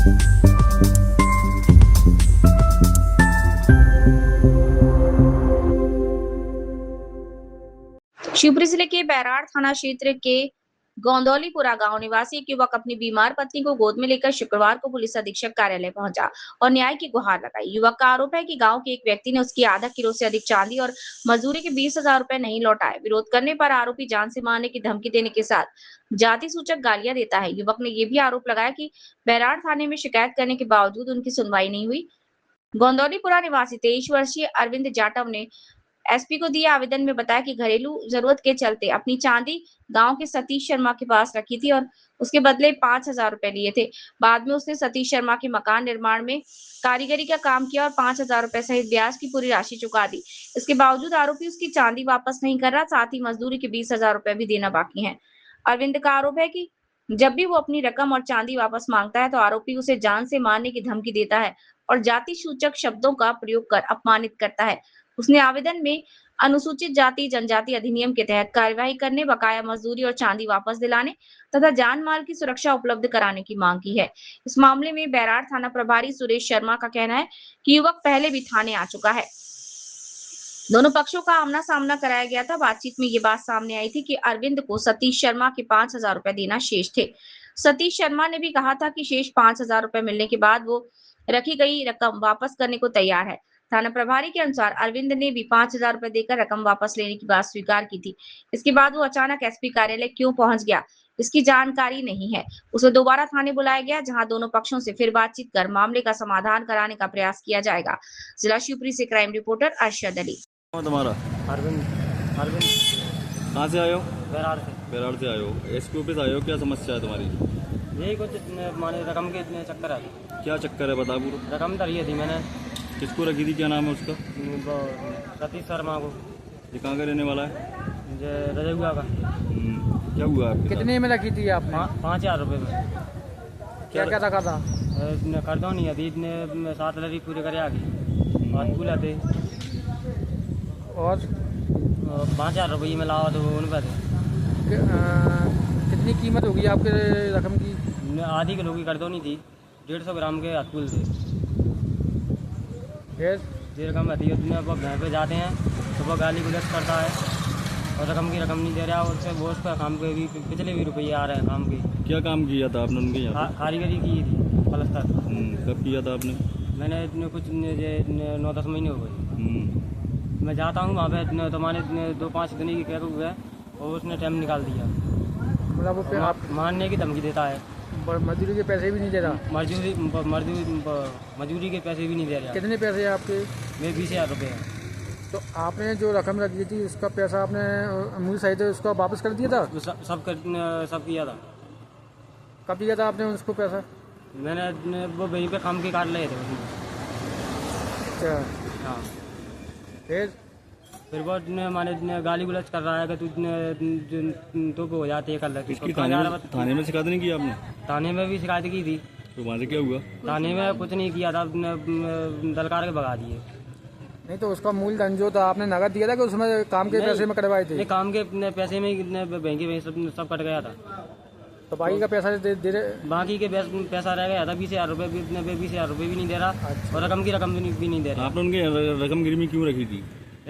शिवपुरी जिले के बैराड़ थाना क्षेत्र के गोंदौलीपुरा गांव निवासी एक युवक अपनी बीमार पत्नी को गोद में लेकर शुक्रवार को पुलिस अधीक्षक कार्यालय पहुंचा और न्याय की गुहार लगाई। युवक का आरोप है कि गांव के एक व्यक्ति ने उसकी आधा किलो से अधिक चांदी और मजदूरी के 20,000 रुपए नहीं लौटाए। विरोध करने पर आरोपी जान से मारने की धमकी देने के साथ जाति सूचक गालियां देता है। युवक ने यह भी आरोप लगाया कि बैराड़ थाने में शिकायत करने के बावजूद उनकी सुनवाई नहीं हुई। गोंदौलीपुरा निवासी 23 वर्षीय अरविंद जाटव ने एसपी को दिए आवेदन में बताया कि घरेलू जरूरत के चलते अपनी चांदी गांव के सतीश शर्मा के पास रखी थी और उसके बदले 5,000 रुपए लिए थे। बाद में उसने सतीश शर्मा के मकान निर्माण में कारीगरी का काम किया और 5,000 रुपए सहित ब्याज की पूरी राशि चुका दी। इसके बावजूद आरोपी उसकी चांदी वापस नहीं कर रहा, साथ ही मजदूरी के 20,000 रुपए भी देना बाकी है। अरविंद का आरोप है कि जब भी वो अपनी रकम और चांदी वापस मांगता है तो आरोपी उसे जान से मारने की धमकी देता है और जाति सूचक शब्दों का प्रयोग कर अपमानित करता है। उसने आवेदन में अनुसूचित जाति जनजाति अधिनियम के तहत कार्यवाही करने, बकाया मजदूरी और चांदी वापस दिलाने तथा जान माल की सुरक्षा उपलब्ध कराने की मांग की है। इस मामले में बैराड़ थाना प्रभारी सुरेश शर्मा का कहना है कि युवक पहले भी थाने आ चुका है। दोनों पक्षों का आमना सामना कराया गया था। बातचीत में ये बात सामने आई थी कि अरविंद को सतीश शर्मा के 5,000 रुपए देना शेष थे। सतीश शर्मा ने भी कहा था कि शेष 5,000 रुपए मिलने के बाद वो रखी गई रकम वापस करने को तैयार है। थाना प्रभारी के अनुसार अरविंद ने भी 5,000 रुपए देकर रकम वापस लेने की बात स्वीकार की थी। इसके बाद वो अचानक एसपी कार्यालय क्यों पहुंच गया, इसकी जानकारी नहीं है। उसे दोबारा थाने बुलाया गया, जहां दोनों पक्षों से फिर बातचीत कर मामले का समाधान कराने का प्रयास किया जाएगा। जिला शिवपुरी से क्राइम रिपोर्टर अरशद अली। तुम्हारा अरविंद कहाँ से आए हो? बैराड़ से आए हो। एसपी ऑफिस आए हो, क्या समस्या है तुम्हारी? यही कुछ माने रकम के इतने चक्कर है। क्या चक्कर है, बता पूरा। रकम धरी थी मैंने। किसको रखी थी, क्या नाम है उसका? सतीश शर्मा को। ये कहाँ का रहने वाला है? रजगुआ का। क्या हुआ आपके साथ? कितने में रखी थी आपने? 5,000 रुपये में। क्या क्या रखा था? कर दो नहीं अभी इतने 7 लड़ी पूरे करे आगे बात भूला थे और 5,000 रुपये में लावा तो उन पर कितनी कीमत होगी आपके रकम की? आधी किलो की कर दो नहीं थी, 150 ग्राम के अतुल थे। फिर ये रकम आती है उसमें अब घर पे जाते हैं तो वह गाली गुलस करता है और रकम की रकम नहीं दे रहा और उससे वो उसका काम के भी पिछले भी रुपये आ रहे हैं काम के। क्या काम किया था आपने उनके यहाँ? कारीगरी की थी पलस्तर। कब किया था आपने? मैंने इतने कुछ 9-10 महीने हो गए। मैं जाता हूँ वहाँ पे तो माने 2-5 दिन की कह हुए और उसने टाइम निकाल दिया। मतलब वो आप मारने की धमकी देता है। मजदूरी के पैसे भी नहीं दे रहा? मजदूरी के पैसे भी नहीं दे रहा। कितने पैसे हैं आपके? मेरे 20,000 रुपये हैं। तो आपने जो रकम रखी थी उसका पैसा आपने मूल सहित उसका वापस कर दिया था? सब किया था। कब दिया था आपने उसको पैसा? मैंने वो वहीं पे काम के काट लिए थे। अच्छा हाँ। फिर वो माने गाली गुलच कर रहा है कि तू तो हो जाती है कल। थाने में शिकायत नहीं की आपने? थाने में भी शिकायत की थी। तो वहाँ से क्या हुआ? थाने में कुछ नहीं किया था, दलकार के भगा दिए। नहीं तो उसका मूल धन जो था आपने नगद दिया था कि उसमें काम के पैसे में कटवाए थे? नहीं, काम के पैसे में बैंक में सब कट गया था। तो बाकी का पैसा दे रहे? बाकी के पैसा रह गया था 20,000 रुपये। 20,000 रुपये भी नहीं दे रहा। अच्छा। और रकम की रकम भी नहीं दे रहा। आपने उनके रकम गिरवी क्यों रखी थी?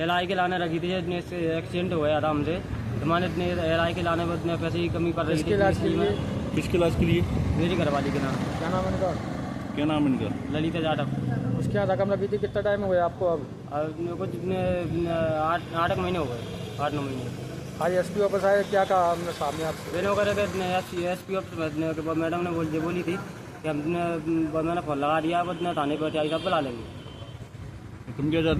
LI के लाने रखी थी, एक्सीडेंट हो गया था हमसे तो मैंने LI के लाने में पैसे की कमी पड़ रही थी। किसके इलाज के लिए? मेरी घरवाली के नाम। क्या नाम है इनका? क्या नाम है इनका? ललिता जाटव। उसके यहाँ रकम रखी थी। कितना टाइम हो गया आपको? अब कुछ 8 महीने हो गए, 8-9 महीने। आज एसपी ऑफिस आए, क्या कहा हमने सामने आपसे? एसपी ऑफिस मैडम ने बोली थी कि हमने फोन लगा दिया, थाने पर बुला लेंगे। तुम क्या चाहते?